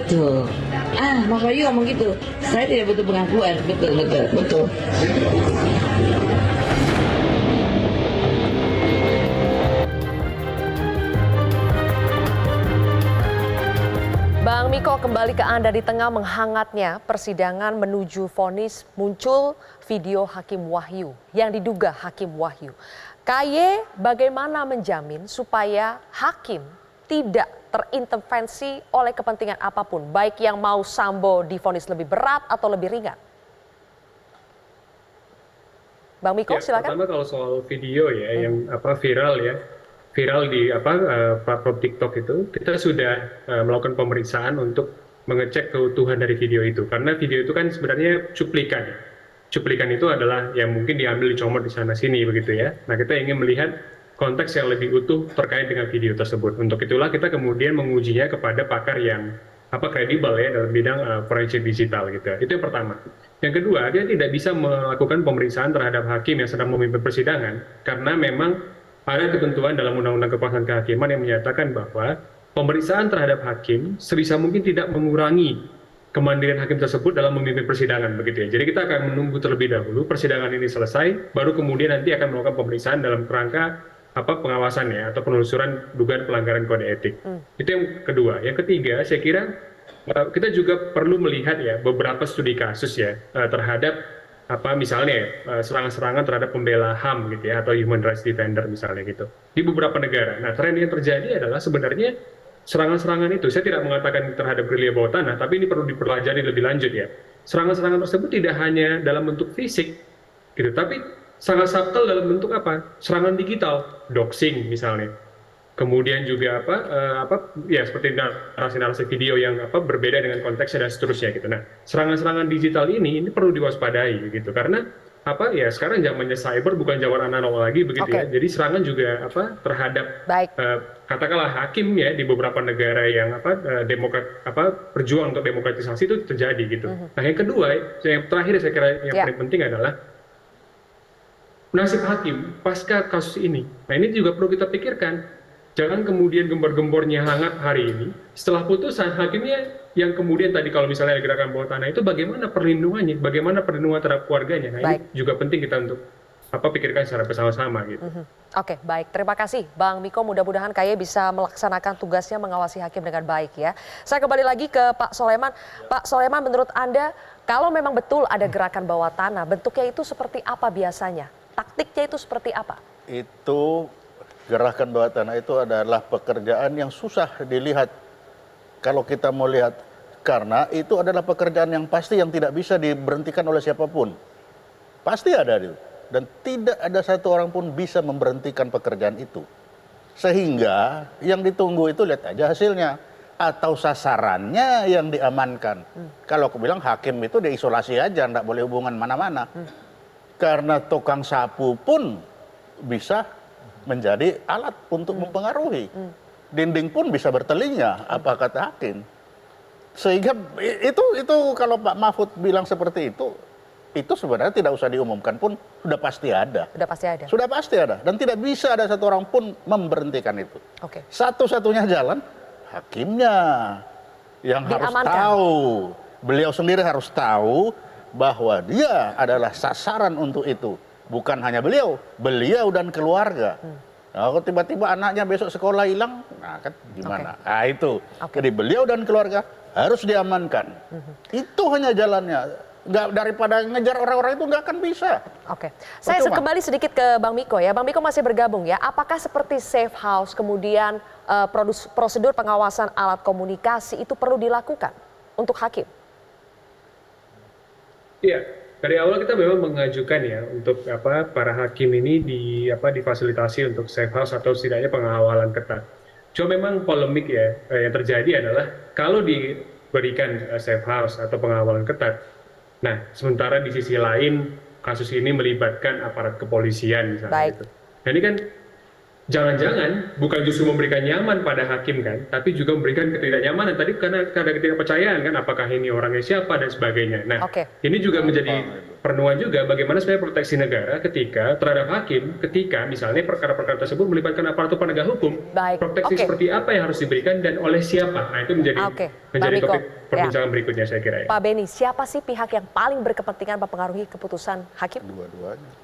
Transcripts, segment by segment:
Betul. Mas Wahyu ngomong gitu. Saya tidak butuh pengakuan. Betul. Bang Miko, kembali ke Anda. Di tengah menghangatnya persidangan menuju vonis, muncul video Hakim Wahyu yang diduga Hakim Wahyu. KY bagaimana menjamin supaya hakim tidak terintervensi oleh kepentingan apapun, baik yang mau Sambo divonis lebih berat atau lebih ringan? Bang Miko, silakan. Pertama kalau soal video ya, yang viral di platform TikTok itu, kita sudah melakukan pemeriksaan untuk mengecek keutuhan dari video itu, karena video itu kan sebenarnya cuplikan. Cuplikan itu adalah yang mungkin diambil dicomot di sana sini begitu ya. Nah, kita ingin melihat konteks yang lebih utuh terkait dengan video tersebut. Untuk itulah kita kemudian mengujinya kepada pakar yang kredibel ya dalam bidang forensik digital gitu. Itu yang pertama. Yang kedua, dia tidak bisa melakukan pemeriksaan terhadap hakim yang sedang memimpin persidangan karena memang ada ketentuan dalam Undang-Undang Kekuasaan Kehakiman yang menyatakan bahwa pemeriksaan terhadap hakim sebisa mungkin tidak mengurangi kemandirian hakim tersebut dalam memimpin persidangan begitu ya. Jadi kita akan menunggu terlebih dahulu persidangan ini selesai, baru kemudian nanti akan melakukan pemeriksaan dalam kerangka pengawasan ya atau penelusuran dugaan pelanggaran kode etik. Itu yang kedua. Yang ketiga, saya kira kita juga perlu melihat ya beberapa studi kasus ya terhadap misalnya serangan-serangan terhadap pembela HAM gitu ya atau human rights defender misalnya gitu di beberapa negara. Nah, tren yang terjadi adalah sebenarnya serangan-serangan itu, saya tidak mengatakan terhadap gerilya bawah tanah, tapi ini perlu dipelajari lebih lanjut ya. Serangan-serangan tersebut tidak hanya dalam bentuk fisik, gitu, tapi sangat subtle dalam bentuk serangan digital, doxing misalnya. Kemudian juga seperti narasi-narasi video yang berbeda dengan konteksnya dan seterusnya gitu. Nah, serangan-serangan digital ini perlu diwaspadai gitu, karena sekarang zamannya cyber bukan zaman analog lagi begitu ya. Jadi serangan juga terhadap katakanlah hakim ya di beberapa negara yang berjuang untuk demokratisasi itu terjadi gitu. Nah, yang kedua, yang terakhir saya kira yang paling penting adalah nasib hakim pasca kasus ini. Nah, ini juga perlu kita pikirkan. Jangan kemudian gembor-gembornya hangat hari ini, setelah putusan hakimnya yang kemudian tadi kalau misalnya gerakan bawah tanah itu bagaimana perlindungannya, bagaimana perlindungan terhadap keluarganya. Nah, ini juga penting kita untuk pikirkan secara bersama-sama gitu. Oke, baik. Terima kasih Bang Miko. Mudah-mudahan KY bisa melaksanakan tugasnya mengawasi hakim dengan baik ya. Saya kembali lagi ke Pak Soleman. Pak Soleman, menurut Anda kalau memang betul ada gerakan bawah tanah, bentuknya itu seperti apa biasanya? Taktiknya itu seperti apa? Itu gerakan bawah tanah itu adalah pekerjaan yang susah dilihat kalau kita mau lihat, karena itu adalah pekerjaan yang pasti yang tidak bisa diberhentikan oleh siapapun. Pasti ada itu. Dan tidak ada satu orang pun bisa memberhentikan pekerjaan itu. Sehingga yang ditunggu itu lihat aja hasilnya. Atau sasarannya yang diamankan. Kalau aku bilang hakim itu diisolasi aja, tidak boleh hubungan mana-mana. Karena tukang sapu pun bisa menjadi alat untuk mempengaruhi. Dinding pun bisa bertelinga, apa kata hakim. Sehingga itu kalau Pak Mahfud bilang seperti itu sebenarnya tidak usah diumumkan pun sudah pasti ada. Sudah pasti ada. Sudah pasti ada. Dan tidak bisa ada satu orang pun memberhentikan itu. Oke. Satu-satunya jalan hakimnya yang harus tahu. Beliau sendiri harus tahu bahwa dia adalah sasaran untuk itu. Bukan hanya beliau dan keluarga. Nah, kalau tiba-tiba anaknya besok sekolah hilang, nah kan gimana? Nah itu. Jadi beliau dan keluarga harus diamankan. Itu hanya jalannya. Nggak, daripada ngejar orang-orang itu nggak akan bisa. Oke, saya kembali sedikit ke Bang Miko ya. Bang Miko masih bergabung ya. Apakah seperti safe house, kemudian prosedur pengawasan alat komunikasi itu perlu dilakukan untuk hakim? Iya, dari awal kita memang mengajukan ya untuk para hakim ini difasilitasi untuk safe house atau setidaknya pengawalan ketat. Cuma memang polemik ya yang terjadi adalah kalau diberikan safe house atau pengawalan ketat, nah sementara di sisi lain kasus ini melibatkan aparat kepolisian misalnya gitu. Nah ini kan jangan-jangan bukan justru memberikan nyaman pada hakim kan, tapi juga memberikan ketidaknyamanan tadi karena ada ketidakpercayaan kan, apakah ini orangnya siapa dan sebagainya. Nah, ini juga menjadi perenungan juga bagaimana sebenarnya proteksi negara ketika terhadap hakim, ketika misalnya perkara-perkara tersebut melibatkan aparatur penegak hukum, proteksi seperti apa yang harus diberikan dan oleh siapa. Nah, itu menjadi topik perbincangan berikutnya saya kira ya. Pak Beni, siapa sih pihak yang paling berkepentingan mempengaruhi keputusan hakim? Dua-duanya.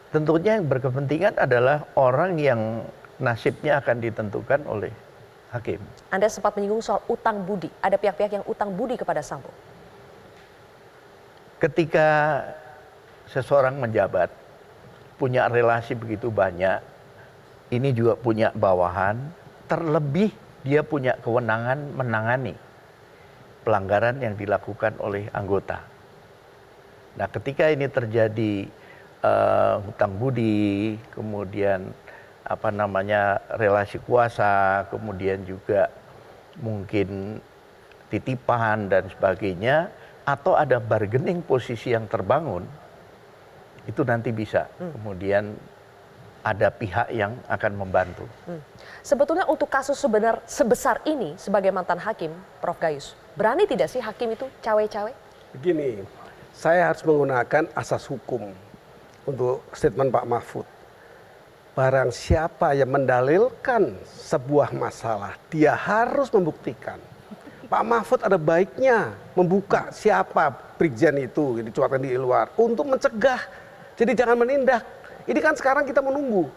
Tentunya yang berkepentingan adalah orang yang nasibnya akan ditentukan oleh hakim. Anda sempat menyinggung soal utang budi. Ada pihak-pihak yang utang budi kepada Sambo. Ketika seseorang menjabat, punya relasi begitu banyak, ini juga punya bawahan, terlebih dia punya kewenangan menangani pelanggaran yang dilakukan oleh anggota. Nah, ketika ini terjadi hutang budi, kemudian relasi kuasa, kemudian juga mungkin titipan dan sebagainya, atau ada bargaining posisi yang terbangun, itu nanti bisa kemudian ada pihak yang akan membantu. Sebetulnya untuk kasus sebesar ini sebagai mantan hakim, Prof. Gayus, berani tidak sih hakim itu cawe-cawe? Begini, saya harus menggunakan asas hukum untuk statement Pak Mahfud. Barang siapa yang mendalilkan sebuah masalah, dia harus membuktikan. Pak Mahfud ada baiknya membuka siapa Brigjen itu, dicuatkan di luar, untuk mencegah. Jadi jangan menindak. Ini kan sekarang kita menunggu.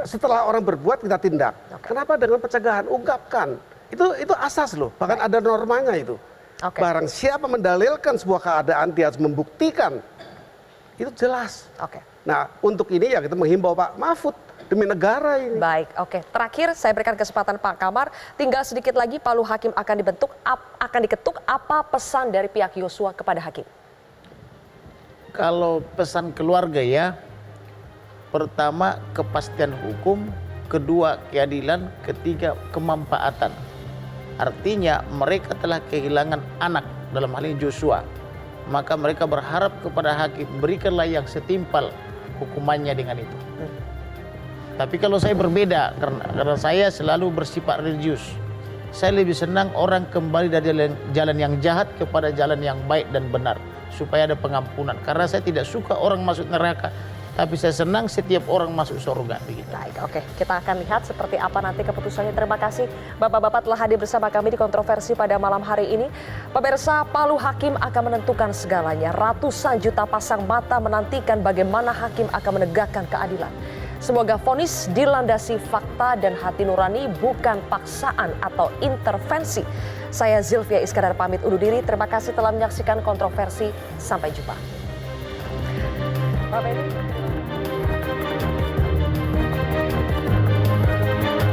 Setelah orang berbuat kita tindak. Kenapa dengan pencegahan? Ungkapkan. Itu asas loh, bahkan ada normanya itu. Barang siapa mendalilkan sebuah keadaan, dia harus membuktikan. Itu jelas. Nah, untuk ini ya kita menghimbau Pak Mahfud demi negara ini. Baik, terakhir saya berikan kesempatan Pak Kamar. Tinggal sedikit lagi palu hakim akan diketuk. Apa pesan dari pihak Yosua kepada hakim? Kalau pesan keluarga ya, pertama kepastian hukum, kedua keadilan, ketiga kemanfaatan. Artinya mereka telah kehilangan anak, dalam hal ini Joshua. Maka mereka berharap kepada hakim, berikanlah yang setimpal hukumannya dengan itu. Tapi kalau saya berbeda, karena saya selalu bersifat religius. Saya lebih senang orang kembali dari jalan yang jahat kepada jalan yang baik dan benar, supaya ada pengampunan. Karena saya tidak suka orang masuk neraka, tapi saya senang setiap orang masuk surga. Begitu. Baik, kita akan lihat seperti apa nanti keputusannya. Terima kasih Bapak-bapak telah hadir bersama kami di Kontroversi pada malam hari ini. Pemirsa, palu hakim akan menentukan segalanya. Ratusan juta pasang mata menantikan bagaimana hakim akan menegakkan keadilan. Semoga vonis dilandasi fakta dan hati nurani, bukan paksaan atau intervensi. Saya Zilvia Iskandar pamit undur diri. Terima kasih telah menyaksikan Kontroversi. Sampai jumpa. Bapak Beni.